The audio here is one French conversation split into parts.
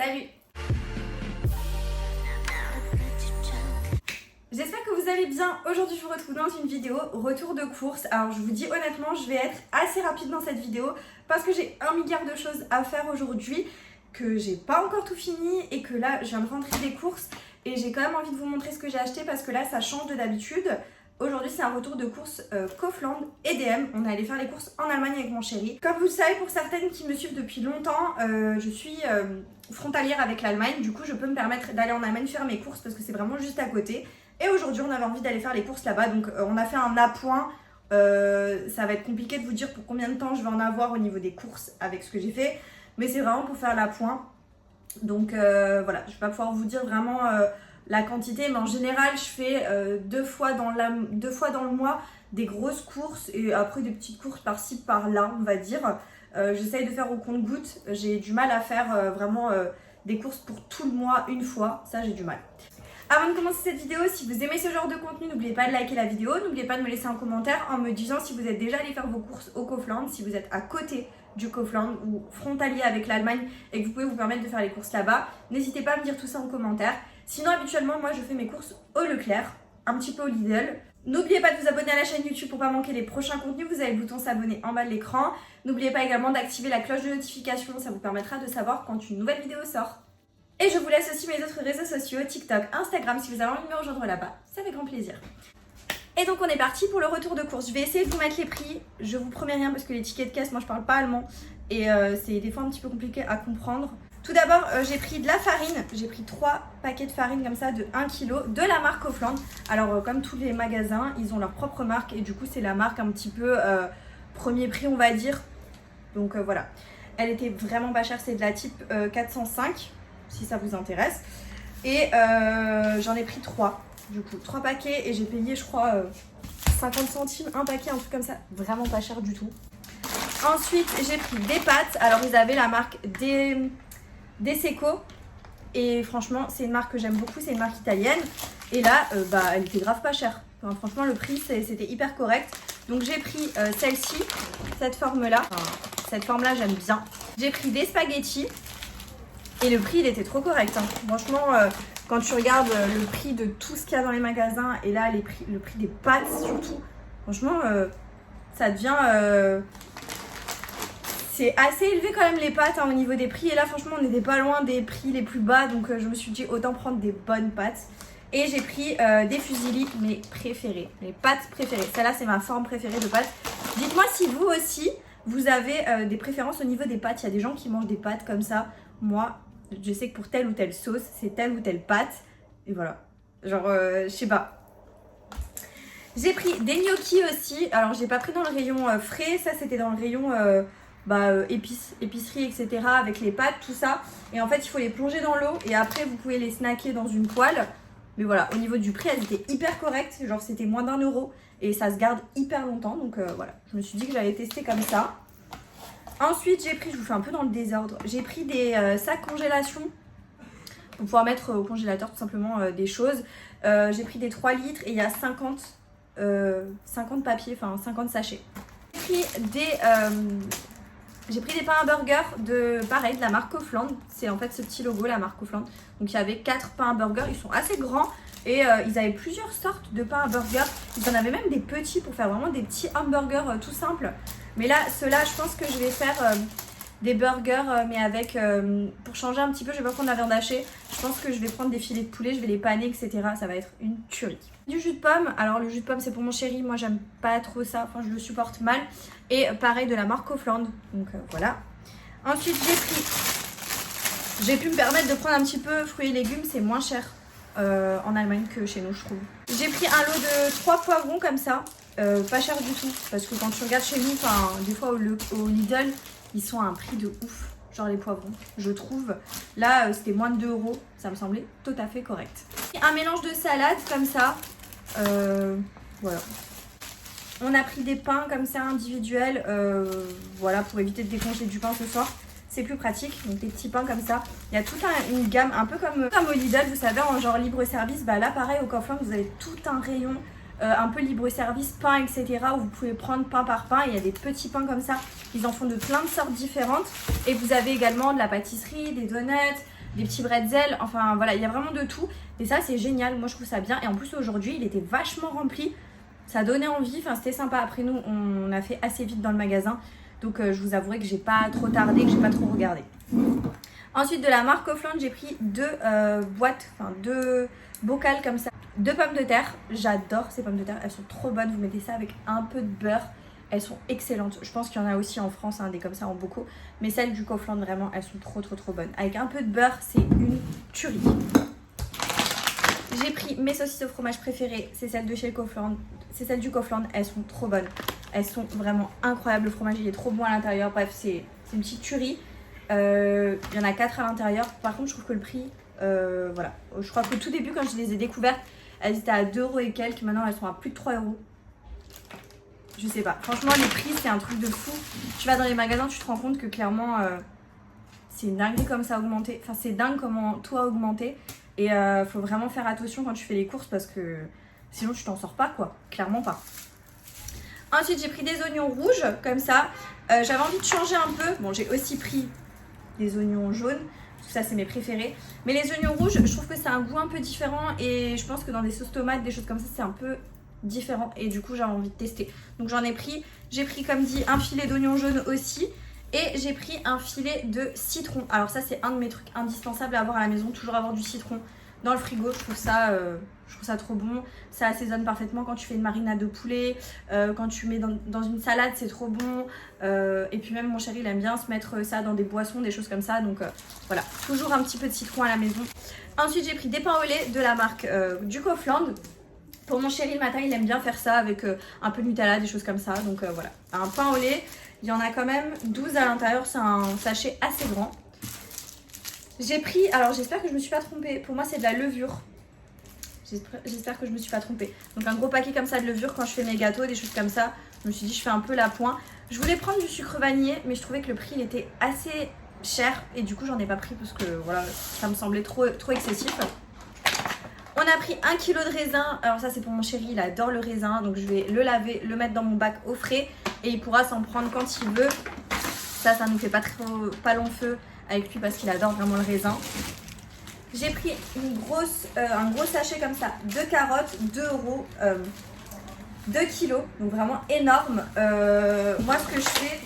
Salut! J'espère que vous allez bien. Aujourd'hui je vous retrouve dans une vidéo retour de course. Alors je vous dis honnêtement, je vais être assez rapide dans cette vidéo parce que j'ai un milliard de choses à faire aujourd'hui, que j'ai pas encore tout fini et que là je viens de rentrer des courses et j'ai quand même envie de vous montrer ce que j'ai acheté parce que là ça change de d'habitude. Aujourd'hui c'est un retour de course Kaufland et DM. On est allé faire les courses en Allemagne avec mon chéri. Comme vous le savez, pour certaines qui me suivent depuis longtemps, je suis frontalière avec l'Allemagne. Du coup je peux me permettre d'aller en Allemagne faire mes courses parce que c'est vraiment juste à côté. Et aujourd'hui on avait envie d'aller faire les courses là-bas, donc on a fait un appoint. Ça va être compliqué de vous dire pour combien de temps je vais en avoir au niveau des courses avec ce que j'ai fait, mais c'est vraiment pour faire l'appoint. Donc voilà, je vais pas pouvoir vous dire vraiment la quantité, mais en général je fais deux fois dans le mois des grosses courses et après des petites courses par-ci par-là, on va dire. J'essaye de faire au compte-gouttes. J'ai du mal à faire vraiment des courses pour tout le mois une fois, ça j'ai du mal. Avant de commencer cette vidéo, si vous aimez ce genre de contenu, n'oubliez pas de liker la vidéo, n'oubliez pas de me laisser un commentaire en me disant si vous êtes déjà allé faire vos courses au Kaufland, si vous êtes à côté du Kaufland ou frontalier avec l'Allemagne et que vous pouvez vous permettre de faire les courses là-bas. N'hésitez pas à me dire tout ça en commentaire. Sinon, habituellement, moi je fais mes courses au Leclerc, un petit peu au Lidl. N'oubliez pas de vous abonner à la chaîne YouTube pour pas manquer les prochains contenus, vous avez le bouton s'abonner en bas de l'écran. N'oubliez pas également d'activer la cloche de notification, ça vous permettra de savoir quand une nouvelle vidéo sort. Et je vous laisse aussi mes autres réseaux sociaux, TikTok, Instagram, si vous avez envie de me rejoindre là-bas, ça fait grand plaisir. Et donc on est parti pour le retour de course. Je vais essayer de vous mettre les prix, je vous promets rien parce que les tickets de caisse, moi je parle pas allemand et c'est des fois un petit peu compliqué à comprendre. Tout d'abord, j'ai pris de la farine, j'ai pris 3 paquets de farine comme ça de 1 kg de la marque Kaufland. Alors comme tous les magasins, ils ont leur propre marque et du coup c'est la marque un petit peu premier prix on va dire. Donc voilà, elle était vraiment pas chère, c'est de la type 405. Si ça vous intéresse. Et j'en ai pris 3, du coup 3 paquets et j'ai payé je crois 50 centimes un paquet, un truc comme ça, vraiment pas cher du tout. Ensuite j'ai pris des pâtes, alors ils avaient la marque des Seco et franchement c'est une marque que j'aime beaucoup, c'est une marque italienne et là elle était grave pas chère. Enfin, franchement le prix c'était hyper correct. Donc j'ai pris celle-ci, cette forme là, cette forme là j'aime bien. J'ai pris des spaghettis. Et le prix, il était trop correct. Hein. Franchement, quand tu regardes le prix de tout ce qu'il y a dans les magasins et là, le prix des pâtes surtout, franchement, ça devient... c'est assez élevé quand même les pâtes hein, au niveau des prix. Et là, franchement, on n'était pas loin des prix les plus bas. Donc, je me suis dit, autant prendre des bonnes pâtes. Et j'ai pris des fusilli, mes préférés, mes pâtes préférées. Celle-là, c'est ma forme préférée de pâtes. Dites-moi si vous aussi, vous avez des préférences au niveau des pâtes. Il y a des gens qui mangent des pâtes comme ça. Moi... je sais que pour telle ou telle sauce, c'est telle ou telle pâte. Et voilà. Genre, je sais pas. J'ai pris des gnocchis aussi. Alors, j'ai pas pris dans le rayon frais. Ça, c'était dans le rayon épicerie, etc. Avec les pâtes, tout ça. Et en fait, il faut les plonger dans l'eau. Et après, vous pouvez les snacker dans une poêle. Mais voilà, au niveau du prix, elles étaient hyper correctes. Genre, c'était moins d'1 euro. Et ça se garde hyper longtemps. Donc, voilà. Je me suis dit que j'allais tester comme ça. Ensuite, j'ai pris, je vous fais un peu dans le désordre, j'ai pris des sacs congélation pour pouvoir mettre au congélateur tout simplement des choses. J'ai pris des 3 litres et il y a 50 papiers, enfin 50 sachets. J'ai pris des pains à burger de la marque Kaufland. C'est en fait ce petit logo, la marque Kaufland. Donc il y avait 4 pains à burger, ils sont assez grands. Et ils avaient plusieurs sortes de pains à burger. Ils en avaient même des petits pour faire vraiment des petits hamburgers tout simples. Mais là, ceux-là, je pense que je vais faire des burgers, mais avec, pour changer un petit peu, je vais pas prendre la viande hachée. Je pense que je vais prendre des filets de poulet, je vais les paner, etc. Ça va être une tuerie. Du jus de pomme, alors le jus de pomme c'est pour mon chéri, moi j'aime pas trop ça, enfin je le supporte mal. Et pareil de la marque Kaufland, donc voilà. Ensuite j'ai pu me permettre de prendre un petit peu fruits et légumes, c'est moins cher en Allemagne que chez nous je trouve. J'ai pris un lot de 3 poivrons comme ça. Pas cher du tout parce que quand tu regardes chez nous, des fois au Lidl ils sont à un prix de ouf, genre les poivrons je trouve. Là c'était moins de 2 euros, ça me semblait tout à fait correct. Un mélange de salade comme ça, voilà. On a pris des pains comme ça individuels, voilà, pour éviter de décongeler du pain ce soir. C'est plus pratique, donc des petits pains comme ça. Il y a toute une gamme, un peu comme au Lidl, vous savez, en genre libre service. Bah là pareil au Kaufland vous avez tout un rayon un peu libre service, pain, etc. où vous pouvez prendre pain par pain. Il y a des petits pains comme ça, ils en font de plein de sortes différentes. Et vous avez également de la pâtisserie, des donuts, des petits bretzels, enfin voilà, il y a vraiment de tout. Et ça c'est génial, moi je trouve ça bien. Et en plus aujourd'hui il était vachement rempli, ça donnait envie, enfin c'était sympa. Après nous on a fait assez vite dans le magasin, donc je vous avouerai que j'ai pas trop tardé, que j'ai pas trop regardé. Ensuite de la marque Kaufland, j'ai pris deux boîtes, enfin deux bocals comme ça, de pommes de terre. J'adore ces pommes de terre, elles sont trop bonnes. Vous mettez ça avec un peu de beurre, elles sont excellentes. Je pense qu'il y en a aussi en France, hein, des comme ça en bocaux, mais celles du Kaufland vraiment, elles sont trop bonnes. Avec un peu de beurre, c'est une tuerie. J'ai pris mes saucisses au fromage préférées, c'est celles de chez Kaufland, c'est celles du Kaufland, elles sont trop bonnes. Elles sont vraiment incroyables, le fromage il est trop bon à l'intérieur, bref c'est une petite tuerie. Il y en a 4 à l'intérieur. Par contre je trouve que le prix, voilà, je crois que au tout début quand je les ai découvertes, elles étaient à 2 € et quelques. Maintenant elles sont à plus de 3 €. Je sais pas, franchement les prix c'est un truc de fou. Tu vas dans les magasins, tu te rends compte que clairement c'est une dinguerie comme ça a augmenté. Enfin c'est dingue comment tout a augmenté. Et faut vraiment faire attention quand tu fais les courses parce que sinon tu t'en sors pas quoi, clairement pas. Ensuite j'ai pris des oignons rouges comme ça. J'avais envie de changer un peu. Bon j'ai aussi pris des oignons jaunes, parce que ça c'est mes préférés. Mais les oignons rouges, je trouve que c'est un goût un peu différent et je pense que dans des sauces tomates, des choses comme ça, c'est un peu différent et du coup j'avais envie de tester. Donc j'en ai pris, j'ai pris comme dit un filet d'oignons jaunes aussi et j'ai pris un filet de citron. Alors ça c'est un de mes trucs indispensables à avoir à la maison, toujours avoir du citron dans le frigo, je trouve ça trop bon. Ça assaisonne parfaitement quand tu fais une marinade de poulet, quand tu mets dans une salade, c'est trop bon. Et puis même mon chéri, il aime bien se mettre ça dans des boissons, des choses comme ça. Donc voilà, toujours un petit peu de citron à la maison. Ensuite, j'ai pris des pains au lait de la marque du Kaufland. Pour mon chéri, le matin, il aime bien faire ça avec un peu de Nutella, des choses comme ça. Donc voilà, un pain au lait, il y en a quand même 12 à l'intérieur. C'est un sachet assez grand. J'ai pris, alors j'espère que je me suis pas trompée, pour moi c'est de la levure. J'espère que je me suis pas trompée. Donc un gros paquet comme ça de levure quand je fais mes gâteaux, des choses comme ça. Je me suis dit je fais un peu la pointe. Je voulais prendre du sucre vanillé mais je trouvais que le prix il était assez cher. Et du coup j'en ai pas pris parce que voilà, ça me semblait trop excessif. On a pris 1 kg de raisin. Alors ça c'est pour mon chéri, il adore le raisin. Donc je vais le laver, le mettre dans mon bac au frais. Et il pourra s'en prendre quand il veut. Ça nous fait pas long feu avec lui parce qu'il adore vraiment le raisin. J'ai pris un gros sachet comme ça de carottes, 2 €, 2 kilos, donc vraiment énorme. Moi ce que je fais,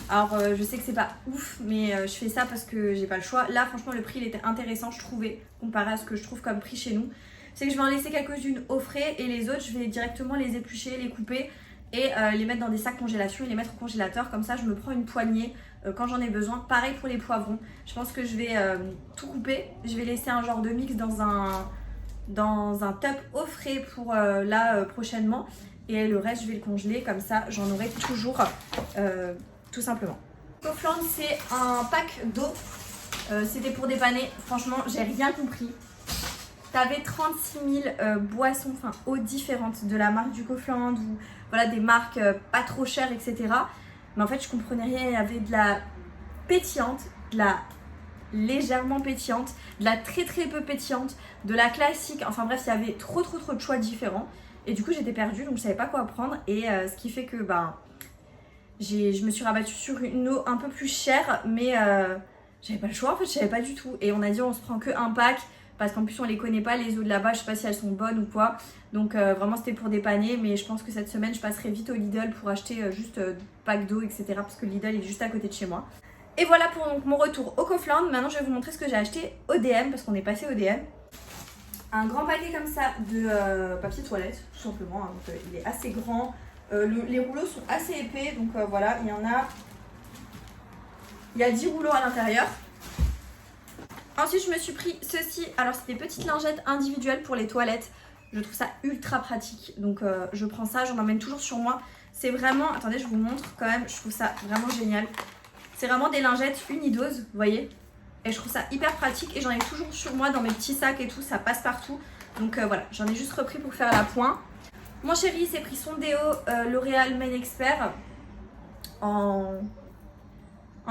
alors je sais que c'est pas ouf, mais je fais ça parce que j'ai pas le choix. Là franchement le prix il était intéressant je trouvais, comparé à ce que je trouve comme prix chez nous. C'est que je vais en laisser quelques-unes au frais et les autres je vais directement les éplucher, les couper et les mettre dans des sacs congélation et les mettre au congélateur. Comme ça je me prends une poignée quand j'en ai besoin. Pareil pour les poivrons, je pense que je vais tout couper. Je vais laisser un genre de mix dans un tub au frais pour prochainement. Et le reste je vais le congeler, comme ça j'en aurai toujours tout simplement. Kaufland c'est un pack d'eau, c'était pour dépanner. Franchement j'ai rien compris. T'avais 36 000 boissons, enfin eaux différentes de la marque du Kaufland ou voilà des marques pas trop chères, etc. Mais en fait je comprenais rien, il y avait de la pétillante, de la légèrement pétillante, de la très peu pétillante, de la classique, enfin bref il y avait trop de choix différents. Et du coup j'étais perdue donc je savais pas quoi prendre et ce qui fait que je me suis rabattue sur une eau un peu plus chère mais j'avais pas le choix en fait, je savais pas du tout. Et on a dit on se prend que un pack. Parce qu'en plus on les connaît pas les eaux de là-bas, je sais pas si elles sont bonnes ou quoi. Donc vraiment c'était pour dépanner. Mais je pense que cette semaine je passerai vite au Lidl pour acheter juste pack d'eau, etc. Parce que le Lidl est juste à côté de chez moi. Et voilà pour donc, mon retour au Kaufland. Maintenant je vais vous montrer ce que j'ai acheté au DM parce qu'on est passé au DM. Un grand paquet comme ça de papier toilette tout simplement, hein. Donc il est assez grand. Les rouleaux sont assez épais. Donc voilà, il y a 10 rouleaux à l'intérieur. Ensuite je me suis pris ceci, alors c'est des petites lingettes individuelles pour les toilettes. Je trouve ça ultra pratique, donc je prends ça, j'en emmène toujours sur moi. C'est vraiment, attendez je vous montre quand même, je trouve ça vraiment génial. C'est vraiment des lingettes unidoses, vous voyez. Et je trouve ça hyper pratique et j'en ai toujours sur moi dans mes petits sacs et tout, ça passe partout. Donc voilà, j'en ai juste repris pour faire la pointe. Mon chéri s'est pris son déo L'Oréal Men Expert en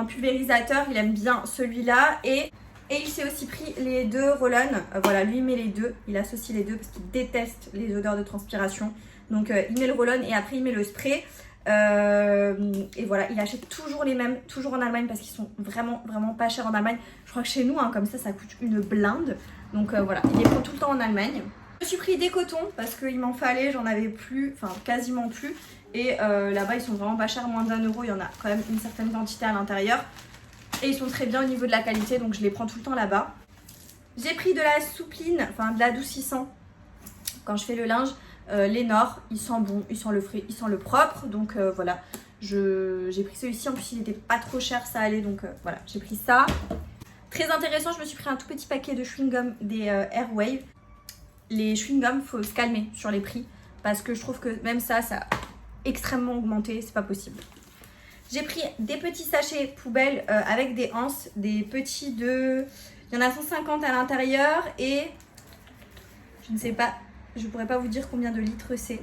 pulvérisateur, il aime bien celui-là. Et il s'est aussi pris les 2 roll-on. Voilà, lui il met les deux, il associe les deux parce qu'il déteste les odeurs de transpiration. Donc il met le roll-on et après il met le spray. Et voilà, il achète toujours les mêmes, toujours en Allemagne parce qu'ils sont vraiment pas chers en Allemagne. Je crois que chez nous, hein, comme ça coûte une blinde. Donc voilà, il les prend tout le temps en Allemagne. Je me suis pris des cotons parce qu'il m'en fallait, j'en avais plus, enfin quasiment plus. Et là-bas, ils sont vraiment pas chers, moins d'1 euro. Il y en a quand même une certaine quantité à l'intérieur. Et ils sont très bien au niveau de la qualité, donc je les prends tout le temps là-bas. J'ai pris de la soupline, enfin de l'adoucissant quand je fais le linge. Les Nord, il sent bon, il sent le frais, il sent le propre. Donc voilà, j'ai pris celui-ci. En plus, il n'était pas trop cher, ça allait. Donc voilà, j'ai pris ça. Très intéressant, je me suis pris un tout petit paquet de chewing-gum des Airwave. Les chewing-gums, faut se calmer sur les prix. Parce que je trouve que même ça a extrêmement augmenté, c'est pas possible. J'ai pris des petits sachets poubelles avec des anses, des petits de... Il y en a 150 à l'intérieur et je ne sais pas, je pourrais pas vous dire combien de litres c'est.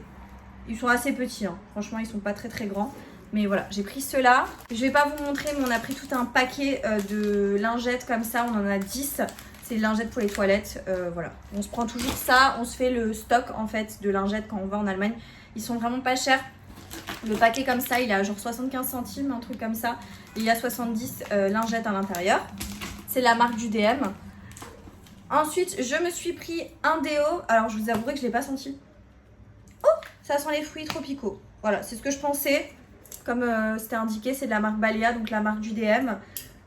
Ils sont assez petits, hein. Franchement ils sont pas très grands. Mais voilà, j'ai pris ceux-là. Je vais pas vous montrer, mais on a pris tout un paquet de lingettes comme ça, on en a 10. C'est des lingettes pour les toilettes, voilà. On se prend toujours ça, on se fait le stock en fait de lingettes quand on va en Allemagne. Ils sont vraiment pas chers. Le paquet comme ça, il est à genre 75 centimes, un truc comme ça. Et il y a 70 lingettes à l'intérieur. C'est la marque du DM. Ensuite, je me suis pris un déo. Alors, je vous avouerai que je ne l'ai pas senti. Oh, ça sent les fruits tropicaux. Voilà, c'est ce que je pensais. Comme c'était indiqué, c'est de la marque Balea, donc la marque du DM.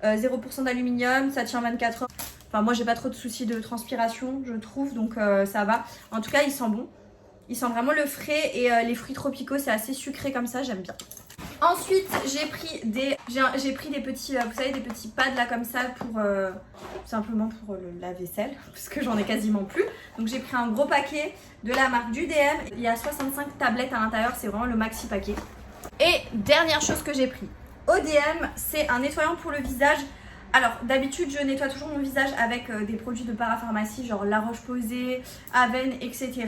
0% d'aluminium, ça tient 24 heures. Enfin, moi, j'ai pas trop de soucis de transpiration, je trouve, donc ça va. En tout cas, il sent bon. Il sent vraiment le frais et les fruits tropicaux, c'est assez sucré comme ça, j'aime bien. Ensuite, j'ai pris des petits, vous savez, des petits pads là comme ça pour simplement pour la vaisselle, parce que j'en ai quasiment plus. Donc j'ai pris un gros paquet de la marque du DM. Il y a 65 tablettes à l'intérieur, c'est vraiment le maxi paquet. Et dernière chose que j'ai pris au DM, c'est un nettoyant pour le visage. Alors d'habitude je nettoie toujours mon visage avec des produits de parapharmacie, genre La Roche-Posay, Aven, etc.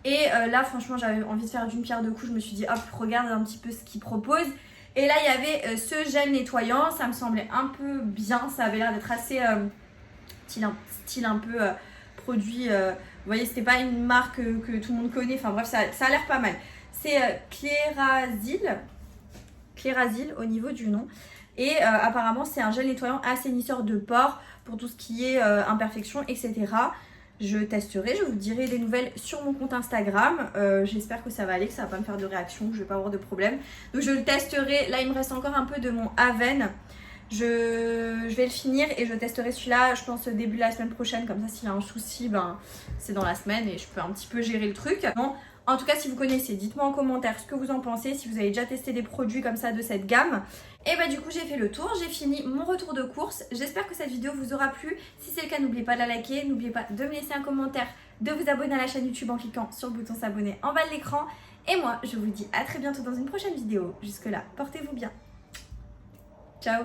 Et là franchement j'avais envie de faire d'une pierre deux coups, je me suis dit hop, regarde un petit peu ce qu'ils proposent. Et là il y avait ce gel nettoyant, ça me semblait un peu bien, ça avait l'air d'être assez style un peu produit, vous voyez c'était pas une marque que tout le monde connaît, enfin bref ça a l'air pas mal. C'est Clérasil au niveau du nom. Et apparemment c'est un gel nettoyant assainisseur de pores pour tout ce qui est imperfection, etc. Je testerai, je vous dirai des nouvelles sur mon compte Instagram. J'espère que ça va aller, que ça va pas me faire de réaction, que je vais pas avoir de problème. Donc je le testerai. Là il me reste encore un peu de mon Aven. Je vais le finir et je testerai celui-là, je pense début de la semaine prochaine. Comme ça s'il y a un souci, ben, c'est dans la semaine et je peux un petit peu gérer le truc. Bon, en tout cas si vous connaissez, dites-moi en commentaire ce que vous en pensez, si vous avez déjà testé des produits comme ça de cette gamme. Et bah du coup j'ai fait le tour, j'ai fini mon retour de course. J'espère que cette vidéo vous aura plu. Si c'est le cas, n'oubliez pas de la liker, n'oubliez pas de me laisser un commentaire, de vous abonner à la chaîne YouTube en cliquant sur le bouton s'abonner en bas de l'écran. Et moi je vous dis à très bientôt dans une prochaine vidéo. Jusque là, portez-vous bien. Ciao.